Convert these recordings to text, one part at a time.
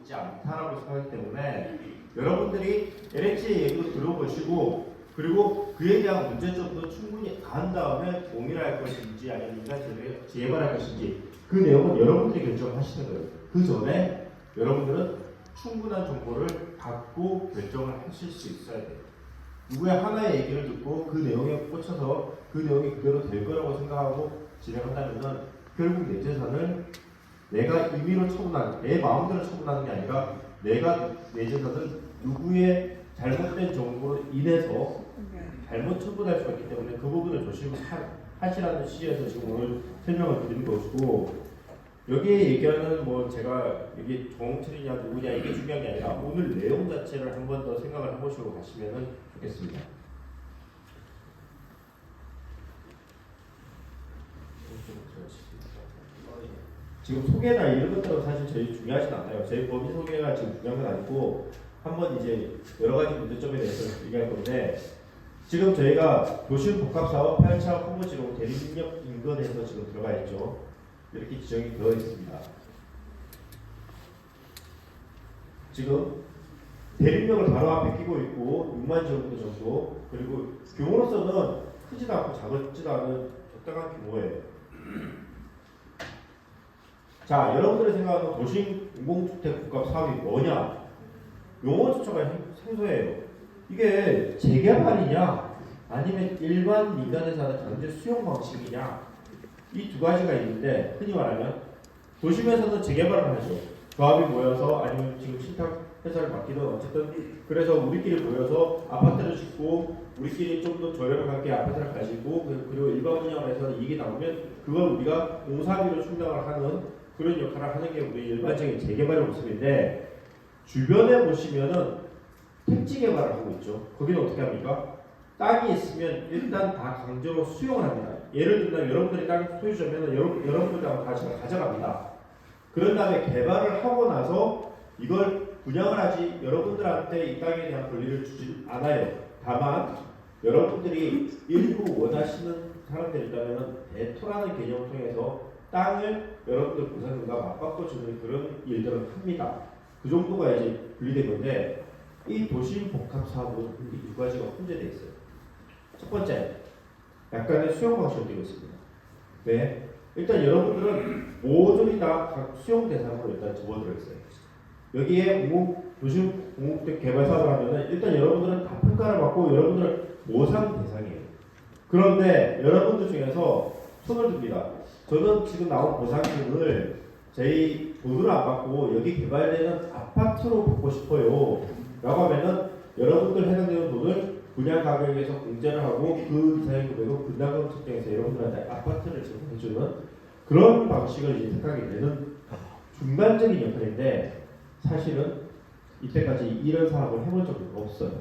있지 않다라고 생각하기 때문에 여러분들이 LH의 얘기도 들어보시고 그리고 그에 대한 문제점도 충분히 안 다음에 동일할 것인지 아니면 인간 재개발할 것인지 그 내용은 여러분들이 결정하시는 거예요. 그 전에 여러분들은 충분한 정보를 갖고 결정을 하실 수 있어야 돼요. 누구의 하나의 얘기를 듣고 그 내용에 꽂혀서 그 내용이 그대로 될 거라고 생각하고 진행한다면 결국 내 재산을 내가 임의로 처분하는, 내 마음대로 처분하는 게 아니라 내가 내 재산을 누구의 잘못된 정보로 인해서 잘못 처분할 수가 있기 때문에 그 부분을 조심하시라는 취지에서 지금 오늘 설명을 드린 것이고, 여기에 얘기하는 뭐 제가 이게 정치냐 누구냐 이게 중요한 게 아니라 오늘 내용 자체를 한 번 더 생각을 해보시고 가시면 좋겠습니다. 지금 소개나 이런 것들은 사실 저희 중요하진 않아요. 저희 법인 소개가 지금 중요한 건 아니고 한번 이제 여러 가지 문제점에 대해서 얘기할 건데, 지금 저희가 도시복합사업 8차 후보지로 대립력 인근에서 지금 들어가 있죠. 이렇게 지정이 되어 있습니다. 지금 대립력을 바로 앞에 끼고 있고 6만 제곱미터 정도, 그리고 규모로서는 크지도 않고 작지도 않은 적당한 규모예요. 자, 여러분들이 생각하는 도심 공공주택 복합 사업이 뭐냐? 용어 자체가 생소해요. 이게 재개발이냐 아니면 일반 민간에서 하는 강제 수용 방식이냐, 이 두 가지가 있는데, 흔히 말하면 도심에서는 재개발을 하죠. 조합이 모여서 아니면 지금 신탁 회사를 맡기든 어쨌든 그래서 우리끼리 모여서 아파트를 짓고 우리끼리 좀 더 저렴하게 아파트를 가지고 그리고 일반 분양에서 이익이 나오면 그걸 우리가 공사비로 충당을 하는 그런 역할을 하는 게 우리 일반적인 재개발의 모습인데, 주변에 보시면은 택지 개발을 하고 있죠. 거기는 어떻게 합니까? 땅이 있으면 일단 다 강제로 수용을 합니다. 예를 들면 여러분들이 땅 소유자면 여러분들이 다 가져갑니다. 그런 다음에 개발을 하고 나서 이걸 분양을 하지 여러분들한테 이 땅에 대한 권리를 주지 않아요. 다만 여러분들이 일부 원하시는 사람들이 있다면 대토라는 개념을 통해서 땅을 여러분들 부산과 맞바꿔주는 그런 일들을 합니다. 그 정도가 이제 분리된 건데, 이 도심 복합 사업은 이 두 가지가 혼재되어 있어요. 첫 번째, 약간의 수용 방식을 띄고 있습니다. 왜? 일단 여러분들은 모조리 다 각 수용 대상으로 일단 집어들어 있어요. 여기에 도심 공공주택 개발 사업을 하면은 일단 여러분들은 다 평가를 받고 여러분들은 모상 대상이에요. 그런데 여러분들 중에서 손을 듭니다. 저는 지금 나온 보상금을 저희 돈으로 안 받고 여기 개발되는 아파트로 받고 싶어요 라고 하면은 여러분들 해당되는 돈을 분양 가격에서 공제를 하고 그 이상의 금액은 분담금 측정해서 여러분들한테 아파트를 제공해주는 그런 방식을 이제 택하게 되는 중간적인 역할인데, 사실은 이때까지 이런 사업을 해본 적이 없어요.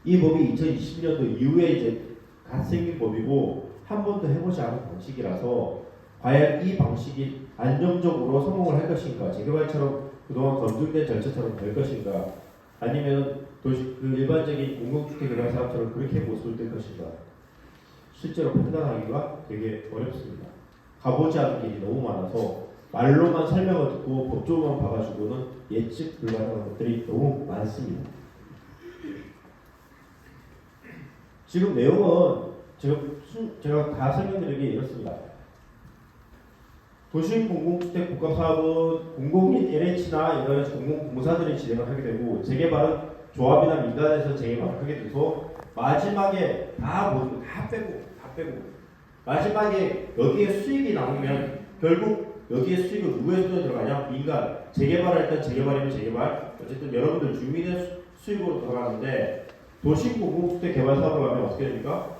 이 법이 2020년도 이후에 이제 갓 생긴 법이고 한 번도 해보지 않은 방식이라서 과연 이 방식이 안정적으로 성공을 할 것인가, 재개발처럼 그동안 검증된 절차처럼 될 것인가, 아니면 그 일반적인 공공주택 개발 사업처럼 그렇게 모습을 띨 것인가, 실제로 판단하기가 되게 어렵습니다. 가보지 않은 길이 너무 많아서 말로만 설명을 듣고 법조만 봐가지고는 예측 불가능한 것들이 너무 많습니다. 지금 내용은 제가 다 설명드리기 이렇습니다. 도심 공공주택 복합 사업은 공공인 LH나 여러 가지 공공공사들이 진행을 하게 되고, 재개발은 조합이나 민간에서 재개발을 하게 돼서 마지막에 다 빼고 마지막에 여기에 수익이 나오면 결국 여기에 수익은 누구의 손에 들어가냐? 민간. 재개발할 땐 재개발이면 재개발. 어쨌든 여러분들 주민의 수익으로 들어가는데, 도심 공공주택 개발 사업을 하면 어떻게 됩니까?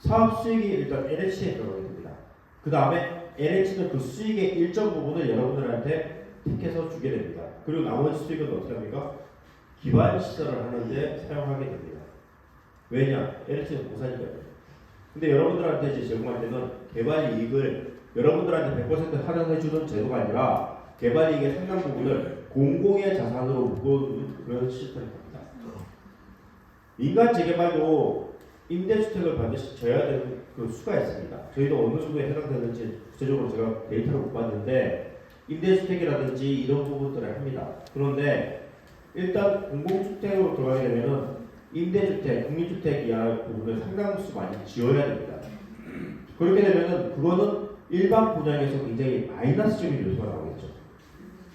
사업 수익이 일단 LH에 들어가게 됩니다. 그 다음에 LH는 그 수익의 일정 부분을 여러분들한테 택해서 주게 됩니다. 그리고 나머지 수익은 어떻게 합니까? 기반 시설을 하는데 사용하게 됩니다. 왜냐? LH는 공사니까요. 근데 여러분들한테 이제 제공할 때는 개발 이익을 여러분들한테 100% 할인해주는 제도가 아니라 개발 이익의 상당 부분을 공공의 자산으로 묶어두는 그런 시스템을 합니다. 민간 재개발도 임대주택을 반드시 져야 되는 그 수가 있습니다. 저희도 어느 정도에 해당되는지 구체적으로 제가 데이터를 못 봤는데, 임대주택이라든지 이런 부분들을 합니다. 그런데 일단 공공주택으로 들어가게 되면은 임대주택, 국민주택 이하 부분을 상당수 많이 지어야 됩니다. 그렇게 되면은 그거는 일반 분양에서 굉장히 마이너스적인 요소가 나오겠죠.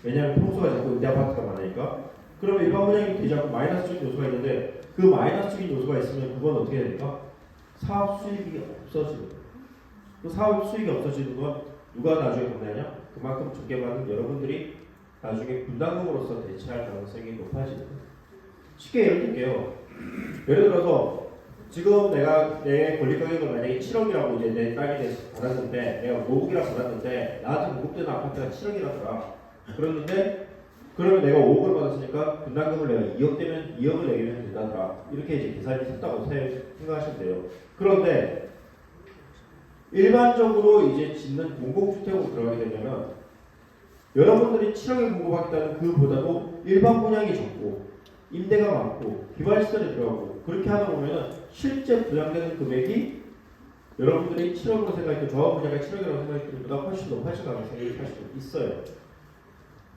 왜냐하면 평수가 자꾸 임대 아파트가 많으니까. 그러면 일반 분양이 되지 않고 마이너스적인 요소가 있는데 그 마이너스적인 요소가 있으면 그건 어떻게 됩니까? 사업 수익이 없어지는 거예요. 그 사업 수익이 없어지는 건 누가 나중에 받느냐? 그만큼 적게받은 여러분들이 나중에 분담금으로서 대체할 가능성이 높아지는 거예요. 쉽게 예를 들게요. 예를 들어서 지금 내가 내 권리 가격을 만약에 7억이라고 이제 내 땅에 대해서 받았는데 내가 5억이라고 받았는데 나한테 공급되는 아파트가 7억이라더라. 그랬는데 그러면 내가 5억을 받았으니까 분담금을 내가 2억 되면 2억을 내면 된다더라. 이렇게 이제 계산이 쉽다고 생각하시면 돼요. 그런데 일반적으로 이제 짓는 공공주택으로 들어가게 되면 여러분들이 7억에 공급하겠다는 그보다도 일반 분양이 적고 임대가 많고 기발시설이 들어가고 그렇게 하다 보면 실제 분양되는 금액이 여러분들이 7억으로 생각했고 저하 분야가 7억이라고 생각했던 것보다 훨씬 높아질 가능성이 사실 있어요.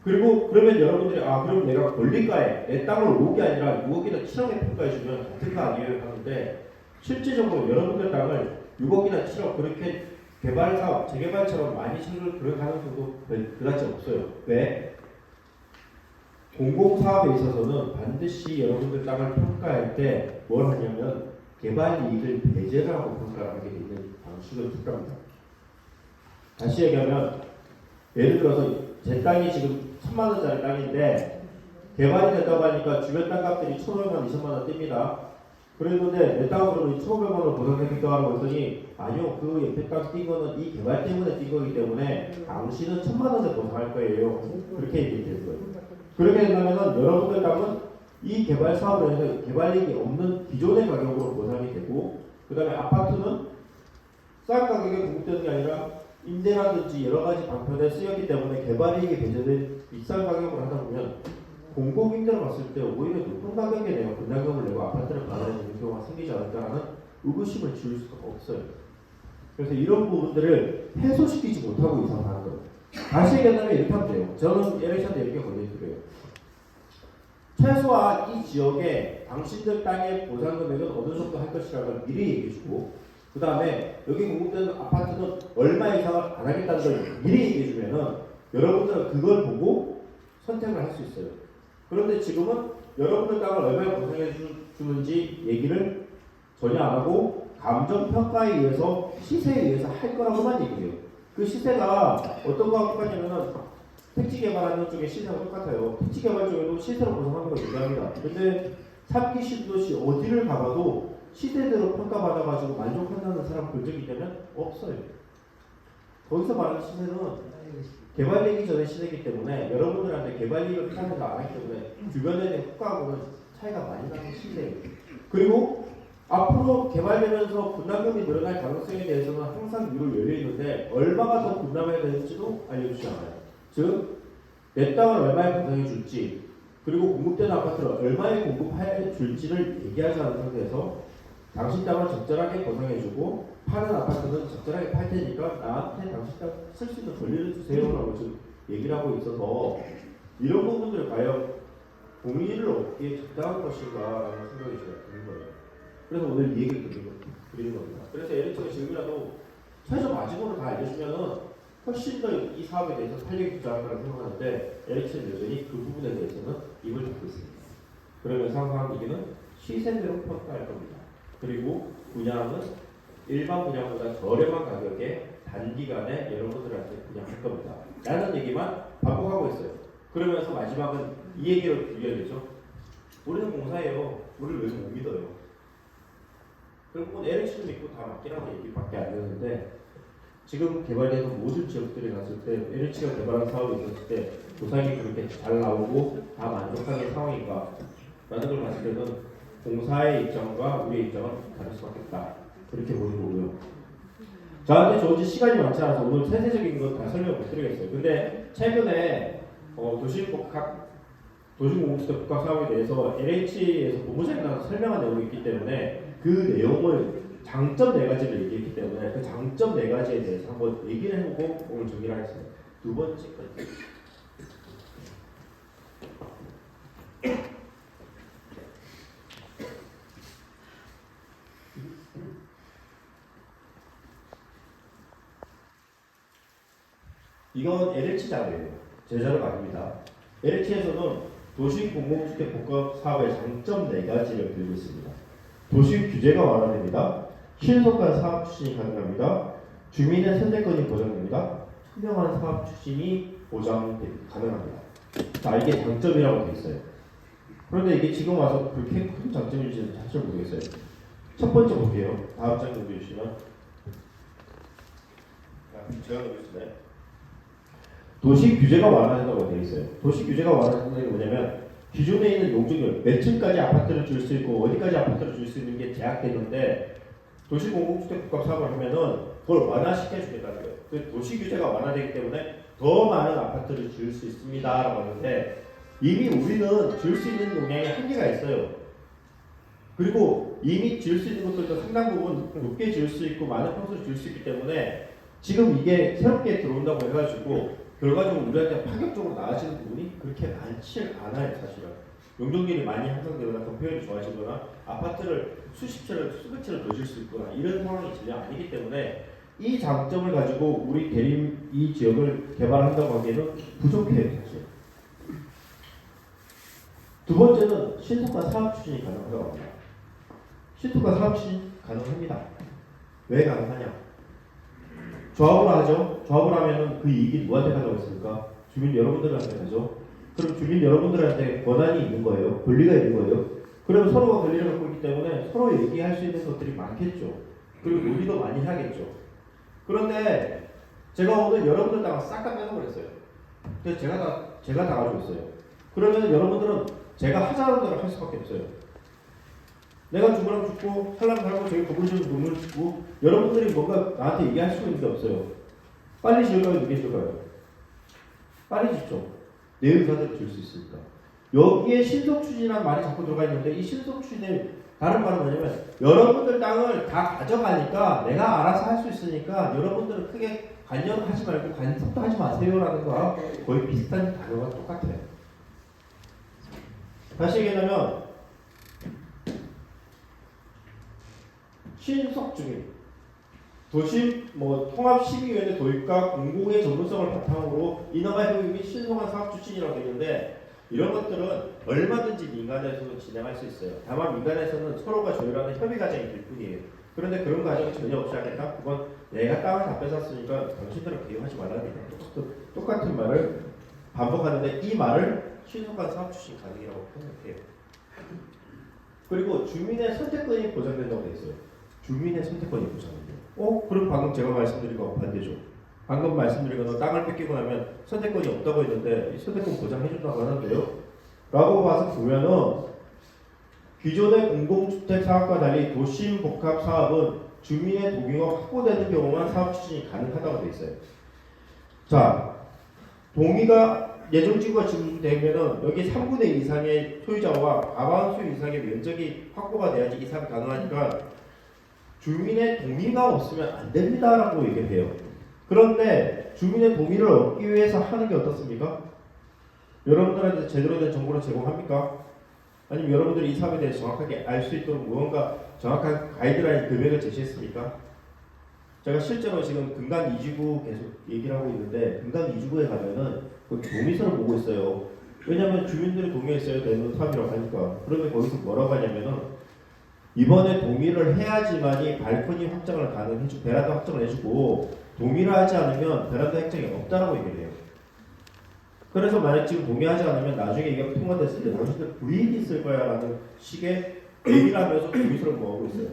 그리고 그러면 여러분들이 그럼 내가 권리가에 내 땅을 5억이 아니라 6억이나 7억에 평가해주면 같은 거 아니에요 하는데 실질적으로 여러분들 땅을 6억이나 7억 그렇게 개발사업, 재개발처럼 많이 찾을 그런 가능성도 그다지 없어요. 왜? 공공사업에 있어서는 반드시 여러분들 땅을 평가할 때 뭘 하냐면 개발 이익을 배제를 하고 평가를 하게 되는 방식을 택합니다. 다시 얘기하면 예를 들어서 제 땅이 지금 1,000만 원짜리 땅인데 개발이 됐다고 하니까 주변 땅값들이 1,500만 원, 2,000만 원 띱니다. 그랬는데 내 땅으로는 1,500만 원을 보상해드리겠다고 했더니 아니요, 그 옆에 땅 뛴 거는 이 개발 때문에 뛴 거기 때문에 당신은 1,000만 원을 보상할 거예요. 그렇게 얘기되는 거예요. 그렇게 된다면 여러분들 땅은 이 개발 사업을 해서 개발이익이 없는 기존의 가격으로 보상이 되고 그 다음에 아파트는 싼 가격에 공급되는 게 아니라 임대라든지 여러 가지 방편에 쓰였기 때문에 개발이익이 배제된 비싼 가격으로 하다 보면 공공임대로 봤을 때 오히려 높은 가격에 내가 분담금을 내고 아파트를 받아야 되는 경우가 생기지 않을까라는 의구심을 지울 수가 없어요. 그래서 이런 부분들을 해소시키지 못하고 이상 하는 거예요. 다시 얘기한다면 이렇게 하면 돼요. 저는 LH한테 이렇게 권해드려요. 최소한 이 지역에 당신들 땅의 보상 금액은 어느 정도 할 것이라는 걸 미리 얘기해주고 그 다음에 여기 공급되는 아파트는 얼마 이상을 안 하겠다는 걸 미리 얘기해주면은 여러분들은 그걸 보고 선택을 할 수 있어요. 그런데 지금은 여러분들 땅을 얼마나 보상해 주는지 얘기를 전혀 안 하고 감정평가에 의해서 시세에 의해서 할 거라고만 얘기해요. 그 시세가 어떤 거와 똑같냐면은 택지 개발하는 쪽의 시세가 똑같아요. 택지 개발 쪽에도 시세로 보상하는 걸 얘기합니다. 근데 3기 신도시 어디를 가봐도 시세대로 평가받아가지고 만족한다는 사람 본 적이 있다면 없어요. 거기서 말하는 시세는 개발되기 전에 시세이기 때문에 여러분들한테 개발이익을 포함해서 안 하기 때문에 주변에 대한 효과하고는 차이가 많이 나는 시세예요. 그리고 앞으로 개발되면서 분담금이 늘어날 가능성에 대해서는 항상 위로 열려 있는데 얼마가 더 분담해야 되는지도 알려주지 않아요. 즉, 내 땅을 얼마에 보상해 줄지 그리고 공급되는 아파트를 얼마에 공급해 줄지를 얘기하지 않은 상태에서 당신 땅을 적절하게 보상해주고 파는 아파트는 적절하게 팔 테니까 나한테 당신 땅 쓸 수 있는 권리를 주세요라고 지금 얘기를 하고 있어서 이런 부분들을 과연 공의를 얻기에 적당한 것인가라는 생각이 제가 드는 거예요. 그래서 오늘 이 얘기를 드리는 겁니다. 그래서 LH가 지금이라도 최저 마지노를 다 알려주면은 훨씬 더 이 사업에 대해서 탄력이 부족하다고 생각하는데 LH는 여전히 그 부분에 대해서는 입을 닫고 있습니다. 그러면서 항상 얘기는 시세대로 평가할 겁니다. 그리고 분양은 일반 분양보다 저렴한 가격에 단기간에 여러분들한테 분양할 겁니다. 라는 얘기만 반복하고 있어요. 그러면서 마지막은 이 얘기를 드려야 되죠. 우리는 공사예요. 우리를 왜 못 믿어요? 결국은 LH를 믿고 다 맡기라는 얘기밖에 안 되는데 지금 개발되는 모든 지역들에 갔을 때 LH가 개발한 사업이 있었을 때 보상이 그렇게 잘 나오고 다 만족하는 상황인가 라는 걸 봤을 때는 공사의 입장과 우리의 입장은 다를 수밖에 없다. 그렇게 보는 거고요. 저한테 좋은 시간이 많지 않아서 오늘 세세적인 건 다 설명 못 드리겠어요. 근데 최근에 도시공공주택 복합 사업에 대해서 LH에서 본부장이 나와서 설명한 내용이 있기 때문에 그 내용을 장점 4가지를 얘기했기 때문에 그 장점 4가지에 대해서 한번 얘기를 해보고 오늘 정리를 하겠습니다. 두 번째 건데. 이건 LH 자료예요. 제 자료가 아닙니다. LH에서는 도시 공공주택 복합 사업의 장점 4가지를 들고 있습니다. 도시 규제가 완화됩니다. 신속한 사업 추진이 가능합니다. 주민의 선택권이 보장됩니다. 투명한 사업 추진이 가능합니다. 자, 이게 장점이라고 되어 있어요. 그런데 이게 지금 와서 그렇게 큰 장점인지는 사실 모르겠어요. 첫 번째 볼게요. 다음 장 정도 주시면. 제가 보겠습니다. 도시 규제가 완화된다고 되어 있어요. 도시 규제가 완화된다는 게 뭐냐면 기존에 있는 용적률 몇 층까지 아파트를 줄 수 있고 어디까지 아파트를 줄 수 있는 게 제약되는데 도시 공공주택 복합 사업을 하면은 그걸 완화시켜 주겠다는 거예요. 그 도시 규제가 완화되기 때문에 더 많은 아파트를 지을 수 있습니다라고 하는데 이미 우리는 지을 수 있는 용량이 한계가 있어요. 그리고 이미 지을 수 있는 것들도 상당 부분 높게 지을 수 있고 많은 평수를 지을 수 있기 때문에 지금 이게 새롭게 들어온다고 해가지고 결과적으로 우리한테 파격적으로 나아지는 부분이 그렇게 많지 않아요. 사실은 용적률이 많이 향상되거나 건폐율이 좋아지거나 아파트를 수십 채를 수백 채를 더 질 수 있거나 이런 상황이 전혀 아니기 때문에 이 장점을 가지고 우리 대림 이 지역을 개발한다고 하기에는 부족해요. 사실. 두 번째는 신속한 사업 추진이 가능하다고 합니다. 신속한 사업 추진 가능합니다. 왜 가능하냐? 조합을 하죠. 조합을 하면은 그 이익이 누구한테 가져고 있습니까? 주민 여러분들한테 가죠. 그럼 주민 여러분들한테 권한이 있는 거예요. 권리가 있는 거예요. 그러면 서로가 권리를 갖고 있기 때문에 서로 얘기할 수 있는 것들이 많겠죠. 그리고 논의도 많이 하겠죠. 그런데 제가 오늘 여러분들 땅을 싹 다 빼놓으랬어요. 그래서 제가 다 가지고 있어요. 그러면 여러분들은 제가 하자는 대로 할 수밖에 없어요. 내가 죽으라면 죽고 살라면 살고 저기 건물 지으면 건물 짓고 여러분들이 뭔가 나한테 얘기할 수 있는 게 없어요. 빨리 지을까요? 늦게 지을까요? 빨리 짓죠. 내 의사대로 지을 수 있으니까. 여기에 신속 추진이라는 말이 자꾸 들어가 있는데 이 신속 추진의 다른 말은 뭐냐면 여러분들 땅을 다 가져가니까 내가 알아서 할 수 있으니까 여러분들은 크게 관여하지 말고 간섭도 하지 마세요라는 거와 거의 비슷한 단어가 똑같아요. 다시 얘기하면 신속 주민, 도심 통합시민위원회 도입과 공공의 전문성을 바탕으로 인허가 효율 및 신속한 사업 추진이라고 되어 있는데 이런 것들은 얼마든지 민간에서도 진행할 수 있어요. 다만 민간에서는 서로가 조율하는 협의 과정이 될 뿐이에요. 그런데 그런 과정이 전혀 없이 하겠다? 그건 내가 땅을 다 뺏었으니까 당신들은 개입하지 말아야 된다. 똑같은 말을 반복하는데 이 말을 신속한 사업 추진 가능이라고 표현해요. 그리고 주민의 선택권이 보장된다고 되어 있어요. 주민의 선택권이 보장돼요. 그럼 방금 제가 말씀드린 거 반대죠. 방금 말씀드린 거는 땅을 뺏기고 나면 선택권이 없다고 했는데 이 선택권 보장해준다고 하는데요. 라고 봐서 보면은 기존의 공공주택 사업과 달리 도심 복합 사업은 주민의 동의가 확보되는 경우만 사업 추진이 가능하다고 되어 있어요. 자, 동의가 예정지구가 지정되면은 여기 3분의 2 이상의 소유자와 과반수 이상의 면적이 확보가 돼야지 이 사업이 가능하니까 주민의 동의가 없으면 안 됩니다라고 얘기해요. 그런데 주민의 동의를 얻기 위해서 하는 게 어떻습니까? 여러분들한테 제대로 된 정보를 제공합니까? 아니면 여러분들이 이 사업에 대해서 정확하게 알 수 있도록 무언가 정확한 가이드라인 금액을 제시했습니까? 제가 실제로 지금 금강 2지구 계속 얘기를 하고 있는데 금강 2지구에 가면은 그 동의서를 보고 있어요. 왜냐하면 주민들이 동의했어야 되는 사업이라고 하니까. 그런데 거기서 뭐라고 하냐면은 이번에 동의를 해야지만이 발코니 확장을 가능해주고 베란다 확장을 해주고 동의를 하지 않으면 베란다 확장이 없다라고 얘기를 해요. 그래서 만약 지금 동의하지 않으면 나중에 이게 통과됐을 때 당신들 불이익이 있을 거야 라는 식의 얘기를 하면서 동의서를 모으고 있어요.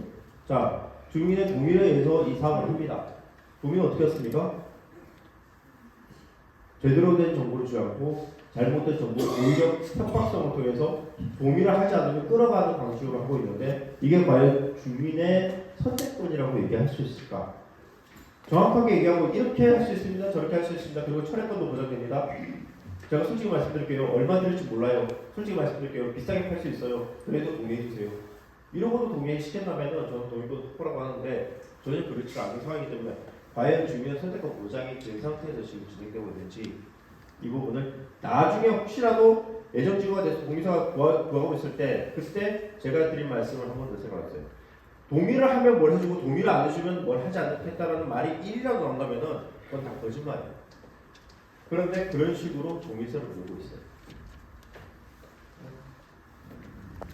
자, 주민의 동의에 의해서 이 사업을 합니다. 동의는 어떻게 했습니까? 제대로 된 정보를 주지 않고 잘못된 정보, 오히려 협박성을 통해서 동의를 하지 않으면 끌어가는 방식으로 하고 있는데 이게 과연 주민의 선택권이라고 얘기할 수 있을까? 정확하게 얘기하고 이렇게 할 수 있습니다. 저렇게 할 수 있습니다. 그리고 철회권도 보장됩니다. 제가 솔직히 말씀드릴게요. 얼마 들을지 몰라요. 솔직히 말씀드릴게요. 비싸게 팔 수 있어요. 그래도 동의해주세요. 이런 것도 동의시켰다면 저는 동의도 확보라고 하는데 전혀 그렇지 않은 상황이기 때문에 과연 주민의 선택권 보장이 된 상태에서 지금 진행되고 있는지 이 부분을 나중에 혹시라도 예정지구가 돼서 공유사가 구하고 있을 때 그때 제가 드린 말씀을 한 번 더 생각하세요. 동의를 하면 뭘 해주고 동의를 안 해주면 뭘 하지 않겠다라는 말이 1이라도 나온다면은 그건 다 거짓말이에요. 그런데 그런 식으로 종이서를 보고 있어요.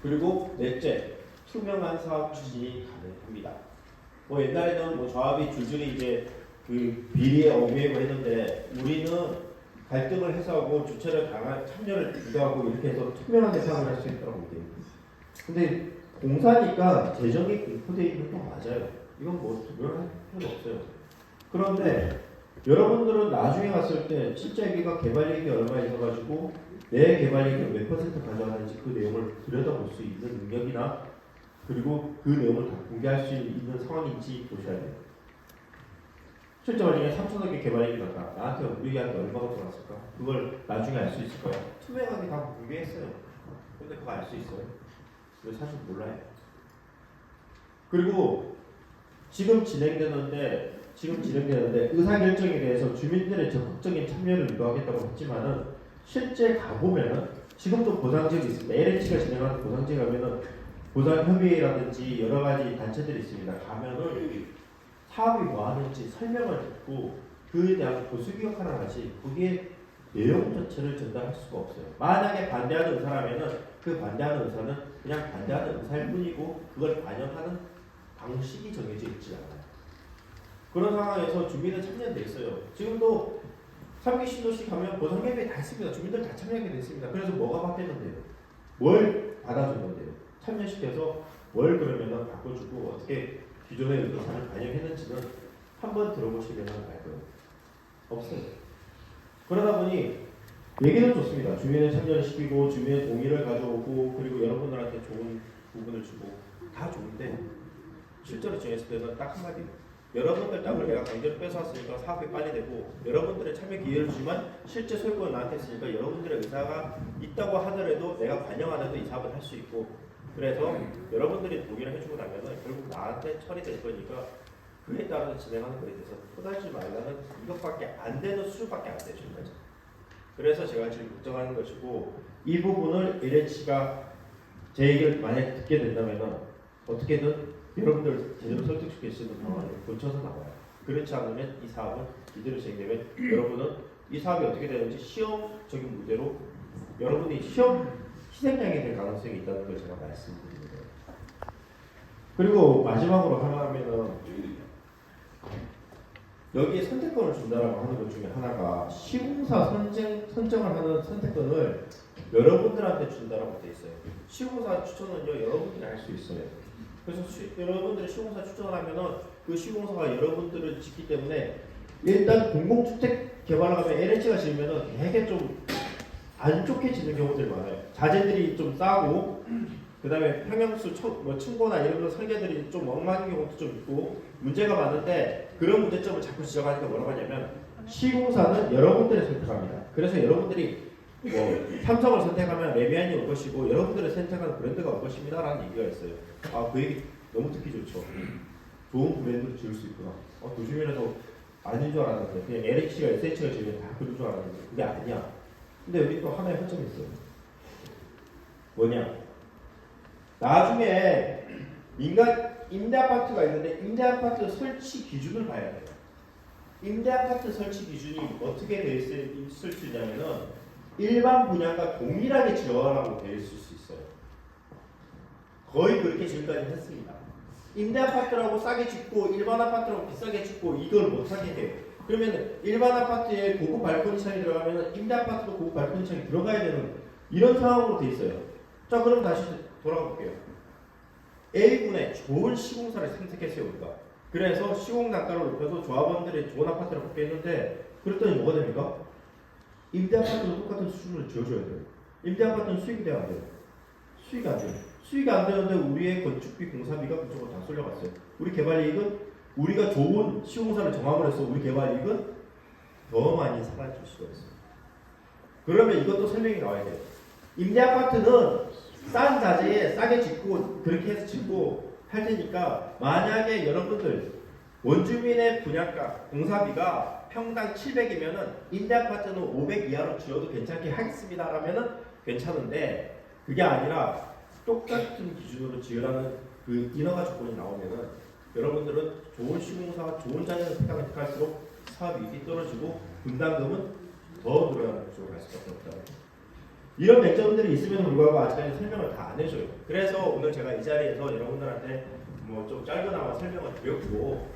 그리고 넷째, 투명한 사업 추진이 가능합니다. 뭐 옛날에는 뭐 조합이 줄줄이 이제 그 비리에 얽매이고 했는데 우리는 갈등을 해소하고 주체를 강한 참여를 유도하고 이렇게 해서 투명하게 사업을 할 수 있다고 얘기해요. 근데 공사니까 재정이 공포되어 있는 건 맞아요. 이건 뭐 투명할 필요 없어요. 그런데 여러분들은 나중에 갔을 때 실제 여기가 개발이익이 얼마 있어가지고 내 개발이익을 몇 퍼센트 가져가는지 그 내용을 들여다볼 수 있는 능력이나 그리고 그 내용을 다 공개할 수 있는 상황인지 보셔야 돼요. 실제 만약에 3천억의 개발이익이 났다. 나한테 우리한테 얼마가 들어왔을까? 그걸 나중에 알 수 있을까요? 투명하게 다 공개했어요. 근데 그거 알 수 있어요? 근데 사실 몰라요. 그리고 지금 진행되는데 의사결정에 대해서 주민들의 적극적인 참여를 유도하겠다고 했지만은 실제 가보면은 지금도 보상지역이 있습니다. LH가 진행하는 보상지에 가면은 보상협의회라든지 여러 가지 단체들이 있습니다. 가면은 사업이 뭐 하는지 설명을 듣고 그에 대한 보수기억 하나 하지 그게 내용 전체를 전달할 수가 없어요. 만약에 반대하는 의사라면은 그 반대하는 의사는 그냥 반대하는 의사일 뿐이고 그걸 반영하는 방식이 정해져 있지 않아요. 그런 상황에서 주민은 참여돼 있어요. 지금도 3기 신도시 가면 보상협의회 다 있습니다. 주민들 다 참여하게 됐습니다. 그래서 뭐가 바뀌었는데요? 뭘 받아줬는데요? 참여시켜서 뭘 그러면은 바꿔주고 어떻게 기존의 의도사를 반영했는지는 한번 들어보시면 알 거예요. 없어요. 그러다 보니 얘기는 좋습니다. 주민의 참여를 시키고 주민의 동의를 가져오고 그리고 여러분들한테 좋은 부분을 주고 다 좋은데 실제로 정했을 때는 딱 한마디 여러분들 땅을 내가 강제로 뺏어왔으니까 사업이 빨리 되고 여러분들의 참여 기회를 주지만 실제 소유권은 나한테 있으니까 여러분들의 의사가 있다고 하더라도 내가 반영 안 해도 이 사업을 할 수 있고 그래서 여러분들이 동의를 해주고 나면은 결국 나한테 처리될 거니까 그에 따라서 진행하는 거에 대해서 토달지 말라는 이것밖에 안 되는 수준밖에 안 되죠. 그래서 제가 지금 걱정하는 것이고 이 부분을 LH가 제 얘기를 만약 듣게 된다면은 어떻게든 여러분들 제대로 설득시킬 수 있는 방안을 고쳐서 나와요. 그렇지 않으면 이 사업은 이대로 진행되면 여러분은 이 사업이 어떻게 되는지 시험적인 문제로 여러분이 시험 희생양이 될 가능성이 있다는 걸 제가 말씀드립니다. 그리고 마지막으로 하나 하면은 여기에 선택권을 준다라고 하는 것 중에 하나가 시공사 선정을 하는 선택권을 여러분들한테 준다라고 돼 있어요. 시공사 추천은요 여러분들이 할 수 있어요. 그래서 여러분들이 시공사 추천을 하면은 그 시공사가 여러분들을 짓기 때문에 일단 공공주택 개발을 하면 LH가 지으면은 되게 좀 안 좋게 짓는 경우들이 많아요. 자재들이 좀 싸고 그 다음에 평형수 층고나 이런 거 설계들이 좀 엉망인 경우도 좀 있고 문제가 많은데 그런 문제점을 자꾸 지적하니까 뭐라고 하냐면 시공사는 여러분들이 선택합니다. 그래서 여러분들이 뭐 삼성을 선택하면 레미안이 올 것이고 여러분들이 선택하는 브랜드가 올 것입니다 라는 얘기가 있어요. 아, 그 얘기 너무 듣기 좋죠. 좋은 브랜드를 지을 수 있구나. 도심이라서 아닌 줄 알았는데 그냥 LH가 SH가 지으면 다 그런 줄 알았는데 그게 아니야. 근데 여기 또 하나의 허점이 있어요. 뭐냐? 나중에 임대아파트가 있는데 임대아파트 설치 기준을 봐야 돼요. 임대아파트 설치 기준이 어떻게 되어 있을 수 있냐면은 일반 분양과 동일하게 지어라고 되어 있을 수 있어요. 거의 그렇게 지금까지 했습니다. 임대아파트라고 싸게 짓고 일반 아파트라고 비싸게 짓고 이걸 못하게 해요. 그러면 일반 아파트에 고급 발코니 창이 들어가면 임대 아파트도 고급 발코니 창이 들어가야 되는 이런 상황으로 돼 있어요. 자, 그럼 다시 돌아가 볼게요. A군에 좋은 시공사를 선택했어요, 우리가. 그래서 시공 단가를 높여서 조합원들의 좋은 아파트를 뽑게 했는데 그랬더니 뭐가 됩니까? 임대 아파트도 똑같은 수준을 지어줘야 돼요. 임대 아파트는 수익이 돼야 안 돼요. 수익이 안 돼요. 수익이 안 되는데 우리의 건축비, 공사비가 그쪽으로 다 쏠려갔어요. 우리 개발이익은 우리가 좋은 시공사를 정함으로 해서 우리 개발이익은 더 많이 사라질 수가 있어요. 그러면 이것도 설명이 나와야 돼요. 임대아파트는 싼 자재에 싸게 짓고 그렇게 해서 짓고 할 테니까 만약에 여러분들 원주민의 분양가, 공사비가 평당 700이면은 임대 아파트는 500 이하로 지어도 괜찮게 하겠습니다 라면은 괜찮은데, 그게 아니라 똑같은 기준으로 지으라는 그 인허가 조건이 나오면은 여러분들은 좋은 시공사와 좋은 자재를 택할수록 사업 이익이 떨어지고 분담금은 더 늘어나는 쪽으로 갈 수밖에 없다. 이런 맹점들이 있음에도 불구하고 아직까지 설명을 다 안 해줘요. 그래서 오늘 제가 이 자리에서 여러분들한테 뭐 좀 짧게나마 설명을 드렸고,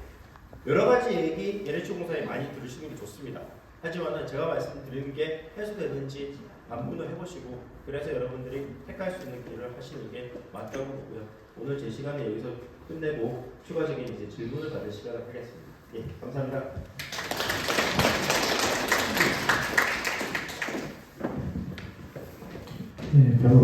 여러 가지 얘기 LH공사에 많이 들으시는 게 좋습니다. 하지만은 제가 말씀드리는 게 해소되는지 안문을 해보시고, 그래서 여러분들이 택할 수 있는 길을 하시는 게 맞다고 보고요. 오늘 제 시간에 여기서 끝내고 추가적인 이제 질문을 받을 시간을 하겠습니다. 예, 감사합니다. 네, 여러분.